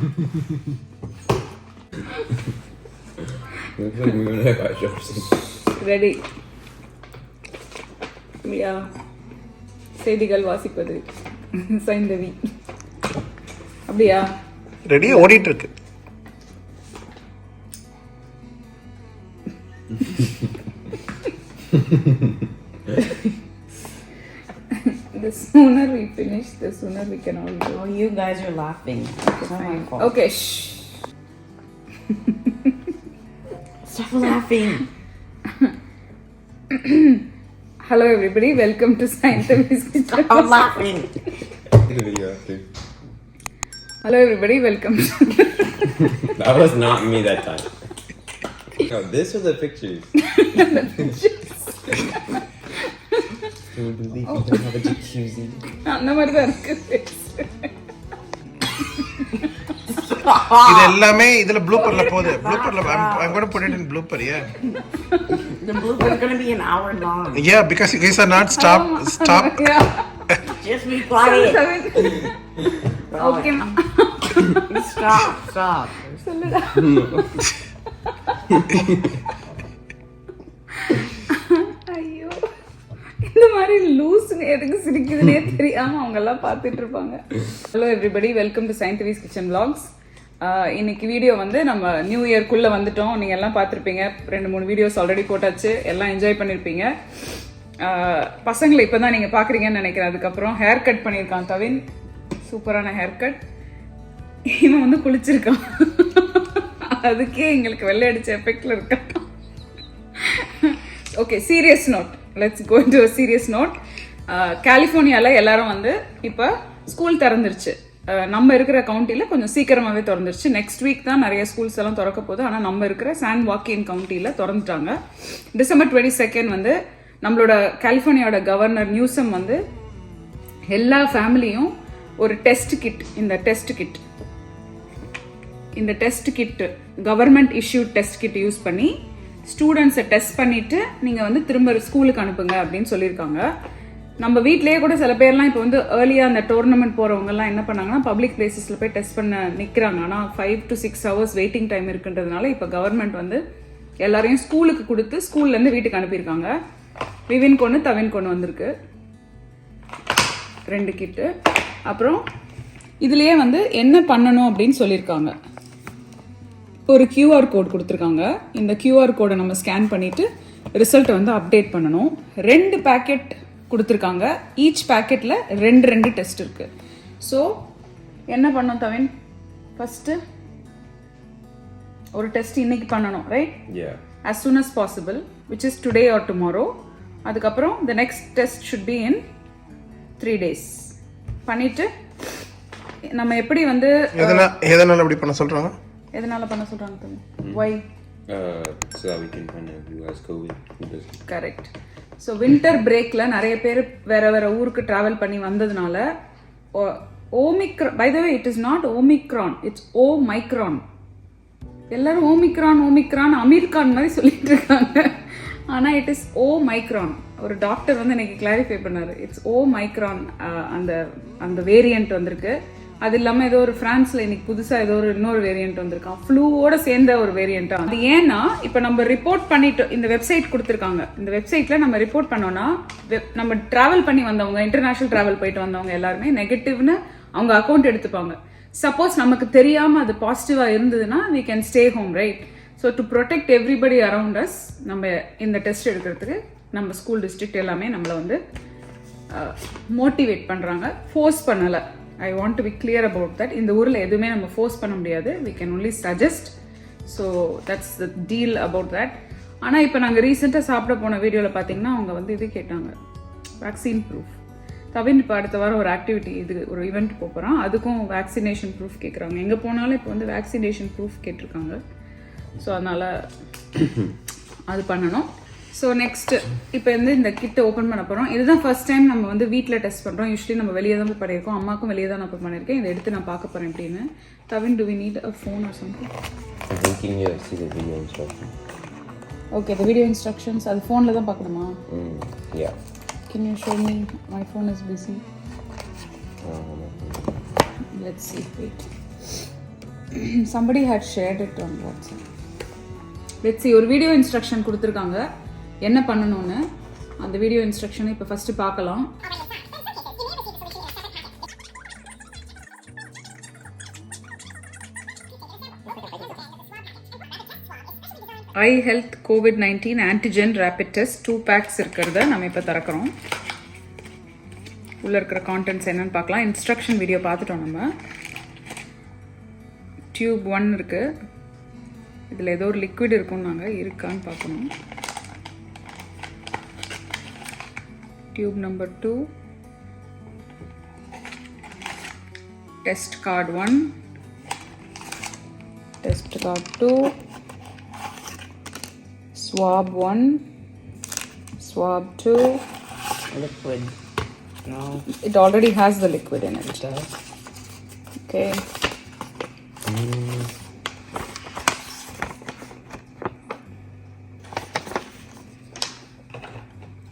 Looks like we're gonna have our Ready. Yeah. செய்திகள் வாசிப்பது சைந்தவி. அப்படியா? ரெடி ஓடிட்டு இருக்கு. The sooner we finish, the sooner we can all go. Oh, you guys are laughing. Okay, shh. Stop laughing. Hello everybody, welcome to Sainthavi's Kitchen. I'm laughing. the video after. Hello everybody, welcome to... That was not me that time. No, this was the pictures. Can you believe you don't have a jacuzzi? அந்த மாதிரி தான் இருக்கு. இது எல்லாமே இதுல ப்ளூப்பர்ல போகுது. ப்ளூப்பர்ல I'm going to put it in blooper, yeah. The blooper is going to be an hour long. Yeah, because you guys are not stop. Yeah. Just be quiet. Okay. Stop. சொல்லுடா. ஐயோ. இந்த மாதிரி லூஸ்ங்க எதுக்கு சிரிக்குதுனே தெரியாம அவங்க எல்லாம் பார்த்துட்டு இருப்பாங்க. Hello everybody, welcome to Sainthavi's Kitchen Vlogs. இன்னைக்கு வீடியோ வந்து நம்ம நியூ இயர்க்குள்ள வந்துட்டோம். நீங்க எல்லாம் பார்த்துருப்பீங்க. 2-3 வீடியோஸ் ஆல்ரெடி போட்டாச்சு. எல்லாம் என்ஜாய் பண்ணிருப்பீங்க. பசங்களை இப்பதான் நீங்க பாக்குறீங்கன்னு நினைக்கிறேன். அதுக்கப்புறம் ஹேர் கட் பண்ணியிருக்கான் தவின். சூப்பரான ஹேர் கட். இவன் வந்து குளிச்சிருக்கான். அதுக்கே எங்களுக்கு வெள்ளை அடிச்ச எஃபெக்ட்ல இருக்கான். Okay, serious note. Let's go into a serious note. கலிஃபோர்னியால எல்லாரும் வந்து இப்போ ஸ்கூல் திறந்துருச்சு. நம்ம இருக்கிற கவுண்டியில் கொஞ்சம் சீக்கிரமாகவே திறந்துருச்சு. நெக்ஸ்ட் வீக் தான் நிறைய ஸ்கூல்ஸ் எல்லாம் திறக்க போகுது. ஆனால் நம்ம இருக்கிற சான் வாக்கின் கவுண்டியில் திறந்துட்டாங்க. டிசம்பர் 22 வந்து நம்மளோட கலிஃபோர்னியாவோட கவர்னர் நியூசம் வந்து எல்லா ஃபேமிலியும் ஒரு டெஸ்ட் கிட், இந்த test kit government issue test kit use பண்ணி ஸ்டூடெண்ட்ஸை டெஸ்ட் பண்ணிட்டு நீங்கள் வந்து திரும்ப ஸ்கூலுக்கு அனுப்புங்க அப்படின்னு சொல்லியிருக்காங்க. நம்ம வீட்லேயே கூட சில பேர்லாம் இப்போ வந்து ஏர்லியாக அந்த டோர்னமெண்ட் போகிறவங்கலாம் என்ன பண்ணாங்கன்னா பப்ளிக் பிளேசஸில் போய் டெஸ்ட் பண்ண நிற்கிறாங்க. ஆனால் 5 to 6 hours வெயிட்டிங் டைம் இருக்குன்றதுனால இப்போ கவர்மெண்ட் வந்து எல்லாரையும் ஸ்கூலுக்கு கொடுத்து ஸ்கூல்லேருந்து வீட்டுக்கு அனுப்பியிருக்காங்க. விவின் கொண்டு தவின் கொண்டு வந்திருக்கு 2 கிட்டு. அப்புறம் இதுலேயே வந்து என்ன பண்ணணும் அப்படின்னு சொல்லியிருக்காங்க. ஒரு QR கோட் கொடுத்துருக்காங்க. இந்த QR கோடை நம்ம ஸ்கேன் பண்ணிவிட்டு ரிசல்ட்டை வந்து அப்டேட் பண்ணணும். 2 பேக்கெட் கொடுத்துருக்காங்க. ஈச் பேக்கெட்டில் 2 டெஸ்ட் இருக்கு. ஸோ என்ன பண்ணோம் தவின்? ஃபர்ஸ்ட்டு ஒரு டெஸ்ட் இன்னைக்கு பண்ணணும், right? as soon as possible, which is today or tomorrow. அதுக்கப்புறம் the next test should be in 3 days. பண்ணிட்டு நம்ம எப்படி வந்து எதனால அப்படி பண்ண சொல்றாங்க? எதனால பண்ண சொல்றாங்க தவின்? why? So that we can find out who has COVID, who doesn't. Correct. So winter பிரேக்ல நிறைய பேர் வேற ஊருக்கு டிராவல் பண்ணி வந்ததுனால Omicron, by the way it is not Omicron, it's Omicron. எல்லாரும் ஓமிக்ரான் அமீர்கான் மாதிரி சொல்லிட்டு இருக்காங்க. ஆனால் இட் இஸ் ஓமைக்ரான். ஒரு டாக்டர் வந்து எனக்கு கிளாரிஃபை பண்ணாரு. It's Omicron. அந்த வேரியன்ட் வந்திருக்கு. அது இல்லாமல் ஏதோ ஒரு பிரான்ஸ்ல இன்னைக்கு புதுசாக ஏதோ இன்னொரு வேரியன்ட் வந்திருக்கான். ஃப்ளூவோட சேர்ந்த ஒரு வேரியண்டா. அது ஏன்னா இப்போ நம்ம ரிப்போர்ட் பண்ணிட்டு இந்த வெப்சைட் கொடுத்துருக்காங்க. இந்த வெப்சைட்ல நம்ம ரிப்போர்ட் பண்ணோம்னா நம்ம டிராவல் பண்ணி வந்தவங்க, இன்டர்நேஷனல் டிராவல் போயிட்டு வந்தவங்க எல்லாருமே நெகட்டிவ்னு அவங்க அக்கௌண்ட் எடுத்துப்பாங்க. சப்போஸ் நமக்கு தெரியாம அது பாசிட்டிவா இருந்ததுன்னா we can stay home, right? So to protect everybody around us, நம்ம இந்த டெஸ்ட் எடுக்கிறதுக்கு நம்ம ஸ்கூல் டிஸ்ட்ரிக்ட் எல்லாமே நம்மளை வந்து மோட்டிவேட் பண்றாங்க. ஃபோர்ஸ் பண்ணல. I want to be clear about that. இந்த ஊரில் எதுவுமே நம்ம ஃபோர்ஸ் பண்ண முடியாது. We can only suggest. So that's the deal about that. ஆனால் இப்போ நாங்கள் ரீசெண்டாக சாப்பிட போன வீடியோவில் பார்த்தீங்கன்னா அவங்க வந்து இது கேட்டாங்க, வேக்சின் ப்ரூஃப். தவின் இப்போ அடுத்த வாரம் ஒரு ஆக்டிவிட்டி, இது ஒரு ஈவெண்ட் போகிறோம், அதுக்கும் வேக்சினேஷன் ப்ரூஃப் கேட்குறாங்க. எங்கே போனாலும் இப்போ வந்து வேக்சினேஷன் ப்ரூஃப் கேட்டிருக்காங்க. ஸோ அதனால் அது பண்ணணும். ஸோ நெக்ஸ்ட் இப்போ வந்து இந்த கிட்டை ஓப்பன் பண்ண போகிறோம். இதுதான் ஃபர்ஸ்ட் டைம் நம்ம வந்து வீட்டில் டெஸ்ட் பண்ணுறோம். யூஸ்வலி நம்ம வெளியே தான் போய் பண்ணியிருக்கோம். அம்மாக்கும் வெளியே தான் நான் போய் பண்ணியிருக்கேன். இதை எடுத்து நான் பார்க்க போகிறேன் எப்படின்னு. தவின், do we need a phone or something? I think you need to see the video instructions. Okay, the video instructions. அது ஃபோனில் தான் பார்க்கணுமா? Yeah. Can you show me? My phone is busy. Let's see. Wait. somebody had shared it on WhatsApp. Let's see, ஒரு video instruction கொடுத்துருக்காங்க என்ன பண்ணணும்னு. அந்த video இன்ஸ்ட்ரக்ஷனை இப்போ ஃபர்ஸ்ட் பார்க்கலாம். IHealth COVID-19 antigen rapid test 2 packs இருக்கிறத நம்ம இப்போ திறக்கிறோம். உள்ளே இருக்கிற கான்டென்ட்ஸ் என்னன்னு பார்க்கலாம். இன்ஸ்ட்ரக்ஷன் வீடியோ பார்த்துட்டோம் நம்ம. டியூப் 1 இருக்குது. இதில் ஏதோ ஒரு லிக்விட் இருக்கும்னாங்க, இருக்கான்னு பார்க்கணும். Tube number 2, test card 1, test card 2, swab 1, swab 2. Liquid. No. It already has the liquid in it. It does. Okay.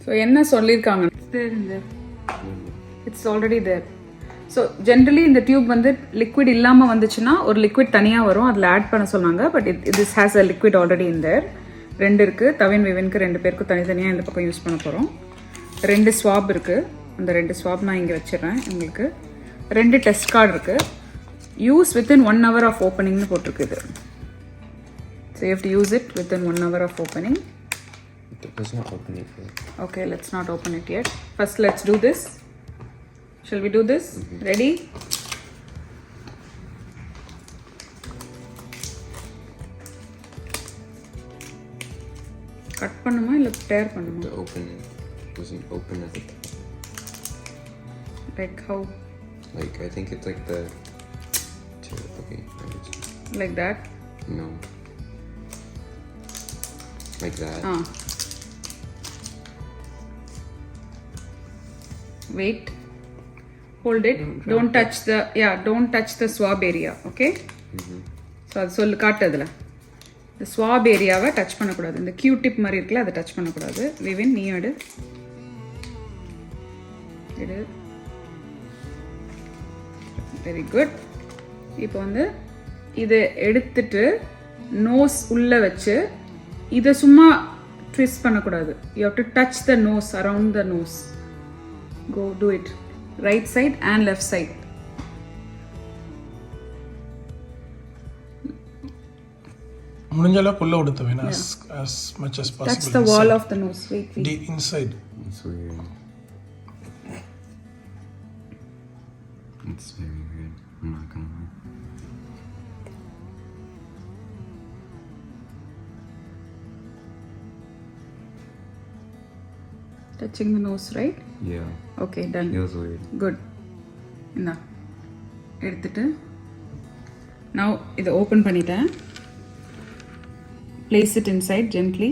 So என்ன சொல்லிருக்காங்க? It's already there. So generally இந்த டியூப் வந்து லிக்விட் இல்லாம வந்துச்சுன்னா ஒரு லிக்விட் தனியா வரும், அதில் ஆட் பண்ண சொன்னாங்க. But this has a liquid already in there. 2 இருக்கு. தவின் விவின்க்கு 2 பேருக்கு தனித்தனியாக இந்த பக்கம் யூஸ் பண்ண போகிறோம். 2 ஸ்வாப் இருக்குது. அந்த 2 ஸ்வாப் நான் இங்கே வச்சிடறேன். உங்களுக்கு 2 டெஸ்ட் கார்டு இருக்குது. யூஸ் within 1 hour of openingனு போட்டிருக்குது. So you have to use it within 1 hour of opening. Let's not open it yet. Okay, let's not open it yet. First let's do this. Shall we do this? Ready? Cut பண்ணுமா இல்ல dare பண்ணுமா? To open it doesn't open at the top. Like how? Like I think it's like the okay. Like that? No. Like that. Wait. Hold it. Don't touch the don't touch the swab area. Okay? So அது சொல்லு காட்டு அதுல. இந்த swap ஏரியாவை touch பண்ணக்கூடாது. இந்த Q tip மாதிரி இருக்குல்ல, அதை டச் பண்ணக்கூடாது. விவின் நீ எடு. Very good. இப்போ வந்து இதை எடுத்துட்டு நோஸ் உள்ள வச்சு இதை சும்மா ட்விஸ்ட் பண்ணக்கூடாது. You have to touch the nose, around the nose. Go do it. Right side and left side. முடிஞ்ச அளவுக்கு உள்ள விடுத்து வேணும். as much as possible. Touch the wall of the nose. Wait. Deep inside. It's weird. It's very weird. I'm not gonna lie. Touching the nose, right? Yeah. Okay, done. Feels weird. Good. இந்தா எடுத்துட்டு now இதை open பண்ணிட்டேன். Place it inside gently.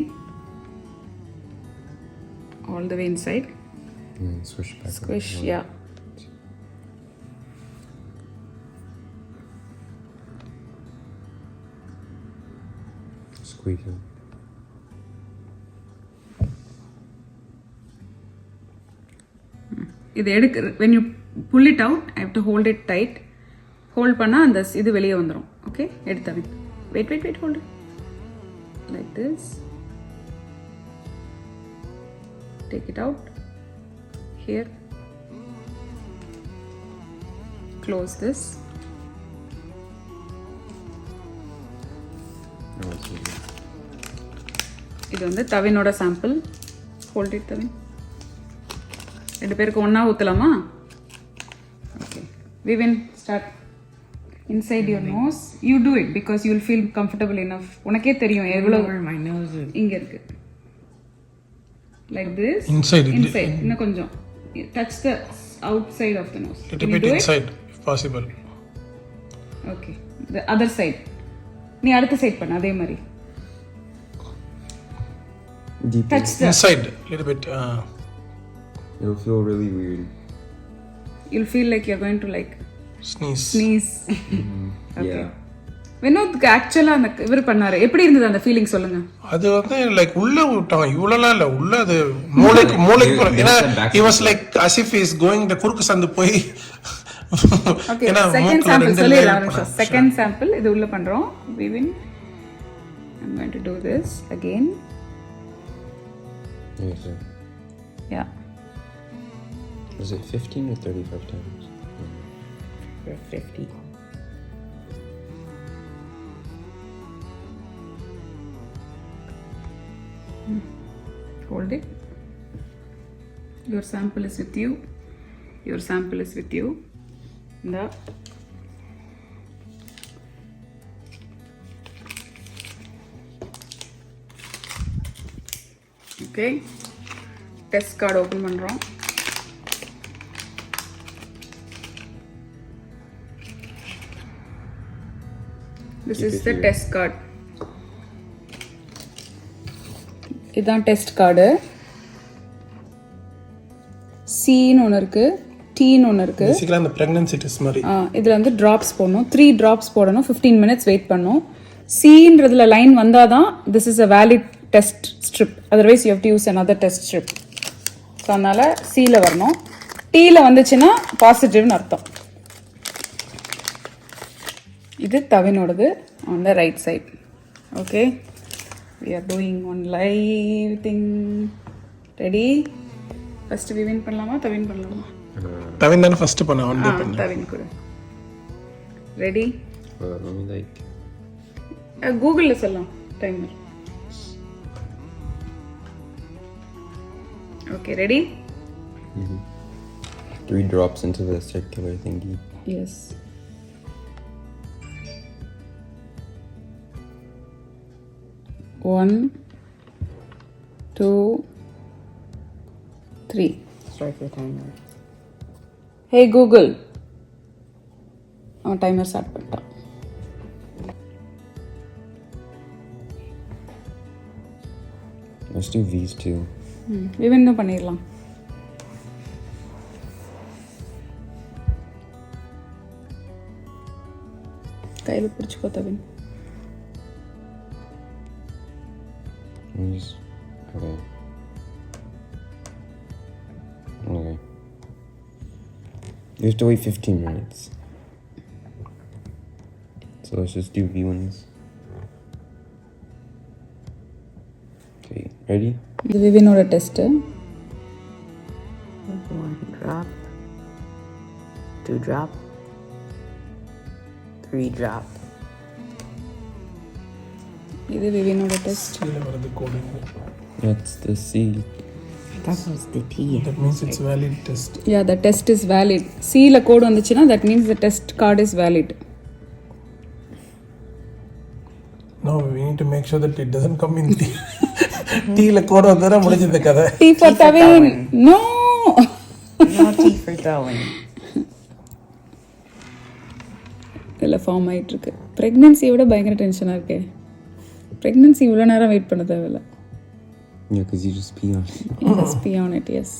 All the way inside. Swish back. Squish, yeah. Squeeze it. இது எடுக்க when you pull it out, I have to hold it tight. Hold பண்ணா அந்த இது வெளியே வந்துடும். Okay, எடுத்தாவே. Wait, hold it. Like this. Take it out. Here. Close this. No, it's weird. இது வந்து தவினோட sample. Hold it, தவின். 2 பேருக்கு ஒண்ணா ஊத்தலாமா? Okay. Vivin, start. Inside your nose. You do it because you'll feel comfortable enough. உனக்கே தெரியும் எவ்வளவு Where my nose is. இங்க இருக்கு. Like this. Inside. இன்னும் கொஞ்சம். Touch the outside of the nose. Little bit inside if possible. Okay. The other side. நீ அடுத்த side பண்ணு அதே மாதிரி. Deep Touch the Inside little bit. It'll feel really weird. You'll feel like you're going to like Sneeze. Okay. Yeah. வினோத்க்கு ஆக்சுவலா அந்த இவர் பண்ணாரு, எப்படி இருந்தது அந்த ஃபீலிங் சொல்லுங்க. அது வந்து லைக் உள்ள விட்டான், இவ்வளவுலாம் இல்ல, உள்ள அது மூளைக்கு ஏன்னா he was like as if he is going the குறுக்கு சந்து போய் ஓகே ஏன்னா செகண்ட் மூக்குல சாம்பிள் ரெண்டு சொல்லிடலாம் layer நிமிஷம் செகண்ட் சாம்பிள் இது உள்ள பண்றோம் விவின் I'm going to do this again. Yes, sir. Yeah. Was it 15 or 35 times? For 50. Hold it. Your sample is with you. Your sample is with you. The okay. Test card open பண்றோம். This is the test card. இதான் test card. சின்னு ஒன்று இருக்கு, டீன்னு ஒன்று இருக்கு. பேசிக்கலா அந்த pregnancy test மாதிரி. இதில் வந்து ட்ராப்ஸ் போடணும், 3 ட்ராப்ஸ் போடணும், 15 மினிட்ஸ் வெயிட் பண்ணணும். சின்றதுல லைன் வந்தால் தான் this is a valid test strip, otherwise you have to use another test strip. So அதனால் சியில் வரணும். டீயில் வந்துச்சுன்னா பாசிட்டிவ்னு அர்த்தம். இது தவினோடது on the right side. Okay. We are doing one live thing. Ready? First Vivin பண்ணலாமா தவின் பண்ணலாமா? தவின் தான ஃபர்ஸ்ட் பண்ண ஒன் டே பண்ண. தவின் கூட. Ready? Let me like. Google ல சொல்லலாம் timer. Okay, ready? 3 drops into the circular thingy. Yes. One, 2, 3. Start the timer. Hey Google. அவன் timer start பண்ணிட்டான். Let's do these two. விவின்னும் பண்ணிடலாம். கையில் பிடிச்சிக்கோ தவின். These. Okay. Okay. You have to wait 15 minutes. So let's just do V1s. Okay, ready? இது விவினோட test. 1 drop. 2 drop. 3 drop. இது விவினோட test. கீழ வரது coding. That's the C. That was the T. That means it's valid test. Yeah, the test is valid. C-ல code வந்துச்சுன்னா that means the test card is valid. No, we need to make sure that it doesn't come in T. T-ல code வந்தா முடிஞ்சது கதை. T for Tavin. No. No T for throwing. இதில் form ஆகிட்டு இருக்கு. ப்ரெக்னென்சியை விட பயங்கர டென்ஷனாக இருக்கே. ப்ரெக்னென்சி இவ்வளோ நேரம் வெயிட் பண்ண தேவையில்ல. Yeah, because you just pee on it. Yes, pee on it, yes.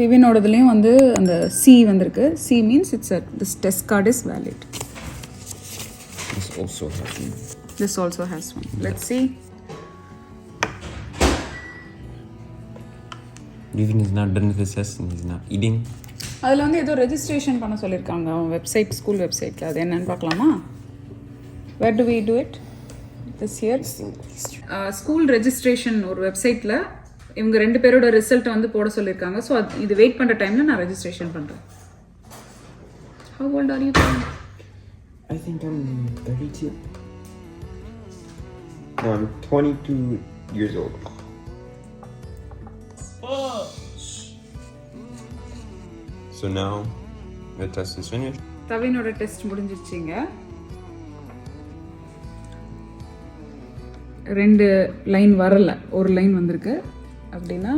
விவினோடதுலேயும் வந்து அந்த C வந்திருக்கு. C means it's a this test card is valid. This also has one. This also has one. Let's see. Even is not done with the test and he's not eating. அதில் வந்து ஏதோ registration பண்ண சொல்லியிருக்காங்க அவன் website, school வெப்சைட்டில். அது என்னன்னு பார்க்கலாமா? Where do we do it? This year? School registration ஒரு வெப்சைட்டில் இவங்க 2 பேரோட ரிசல்ட்டை வந்து போட சொல்லியிருக்காங்க. ஸோ இது வெயிட் பண்ணுற டைமில் நான் ரெஜிஸ்ட்ரேஷன் பண்ணுறேன். How old are you? I think I'm 32. No, I'm 22 years old. So now the test is finished. தவினோட டெஸ்ட் முடிஞ்சிருச்சிங்க. 2 லைன் வரல, ஒரு லைன் வந்திருக்கு. அப்படின்னா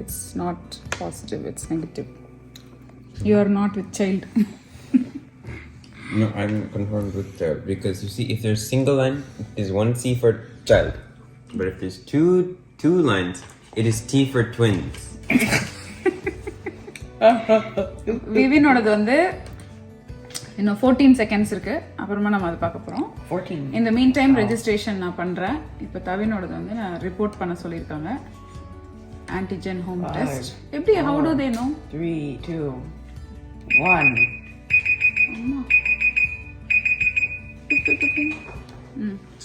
it's not positive, it's negative. You are not with child. No, I'm confirmed with because you see, if there's single line, it is 1 C for child. But if there's two lines, it is T for twins. விவினோடது வந்து இன்னும் 14 seconds இருக்கு. அப்புறமா நம்ம அதை பார்க்க போறோம். 14. இந்த mean time registration நான் பண்றேன். இப்போ தவினோடது வந்து நான் ரிப்போர்ட் பண்ண சொல்லியிருக்காங்க. Antigen home test. எப்படி how do they know? 3, 2, 1.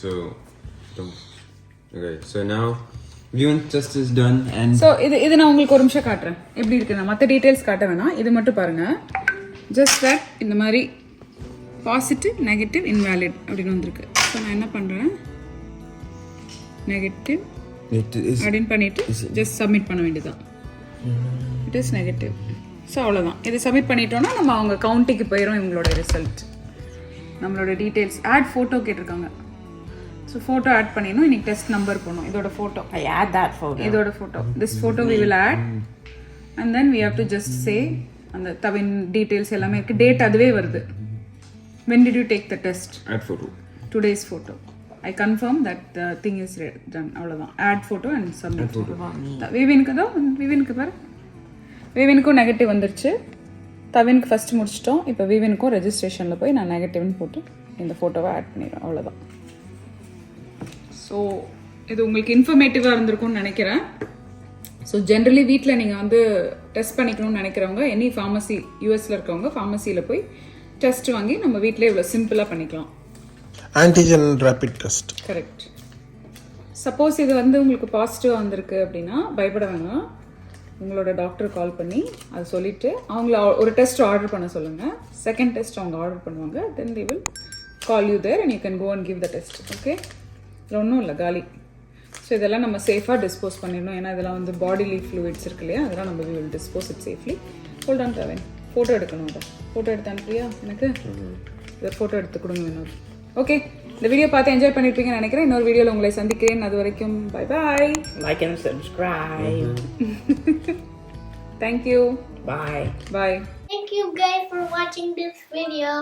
So, okay. So now, viewing test is done and. So இது நான் உங்களுக்கு ஒரு நிமிஷம் காட்டுறேன் எப்படி இருக்கு. நான் மற்ற டீடைல்ஸ் காட்ட வேணாம், இது மட்டும் பாருங்க. ஜஸ்ட் தட் இந்த மாதிரி பாசிட்டிவ் நெகட்டிவ் இன்வேலிட் அப்படின்னு வந்திருக்கு. ஸோ நான் என்ன பண்றேன், நெகட்டிவ் அப்படின்னு பண்ணிட்டு ஜஸ்ட் சப்மிட் பண்ண வேண்டியதுதான். It is negative. ஸோ அவ்வளோதான். இது சப்மிட் பண்ணிட்டோம்னா நம்ம அவங்க கவுண்டிக்கு போயிடும் இவங்களோட ரிசல்ட். நம்மளோட டீடைல்ஸ் ஆட் ஃபோட்டோ கேட்டிருக்காங்க. ஸோ ஃபோட்டோ ஆட் பண்ணிடணும். இன்னைக்கு டெஸ்ட் நம்பர் போகணும். இதோட photo, I add that photo. இதோட photo, this photo we will add and then we have to just say அந்த தவின் டீடைல்ஸ் எல்லாமே இருக்குது. டேட் அதுவே வருது. when did you take the test? Add photo. Today's photo. I confirm that the thing is done. அவ்வளோதான். add photo and submit. விவினுக்கு தான், விவினுக்கு பாரு, விவினுக்கும் negative வந்துருச்சு. தவினுக்கு ஃபஸ்ட்டு முடிச்சிட்டோம். இப்போ விவினுக்கும் ரெஜிஸ்ட்ரேஷனில் போய் நான் நெகட்டிவ்னு போட்டு இந்த ஃபோட்டோவை ஆட் பண்ணிடுறேன். அவ்வளோதான். ஸோ இது உங்களுக்கு இன்ஃபர்மேட்டிவாக இருந்திருக்கும்னு நினைக்கிறேன். ஸோ ஜென்ரலி வீட்டில் நீங்கள் வந்து டெஸ்ட் பண்ணிக்கணும்னு நினைக்கிறவங்க எனி ஃபார்மசி யூஎஸில் இருக்கவங்க ஃபார்மசியில் போய் டெஸ்ட் வாங்கி நம்ம வீட்டிலே இவ்வளோ சிம்பிளாக பண்ணிக்கலாம். Antigen rapid test. Correct. Suppose இது வந்து உங்களுக்கு பாசிட்டிவாக வந்திருக்கு அப்படின்னா பயப்பட வேணாம். உங்களோட டாக்டர் கால் பண்ணி அதை சொல்லிவிட்டு அவங்கள ஒரு டெஸ்ட் ஆர்டர் பண்ண சொல்லுங்கள். செகண்ட் டெஸ்ட் அவங்க ஆர்டர் பண்ணுவாங்க. தென் they will call you there and you can go and give the test. Okay, இதில் ஒன்றும் இல்லை, காலி. ஸோ இதெல்லாம் நம்ம சேஃபாக டிஸ்போஸ் பண்ணிடணும். ஏன்னா இதெல்லாம் வந்து பாடிலி ஃப்ளூயிட்ஸ் இருக்கு இல்லையா, அதெல்லாம் நம்ம will dispose it safely. Hold on தவேன். ஃபோட்டோ எடுக்கணும். அதை ஃபோட்டோ எடுத்து அனுப்புறியா எனக்கு? இதை ஃபோட்டோ எடுத்து கொடுங்க இன்னொரு. ஓகே, இந்த வீடியோ பார்த்து என்ஜாய் பண்ணியிருப்பீங்கன்னு நினைக்கிறேன். இன்னொரு வீடியோவில் உங்களை சந்திக்கிறேன். அது வரைக்கும் bye bye. Like and subscribe. Thank you. Bye. Bye. Thank you guys for watching this video.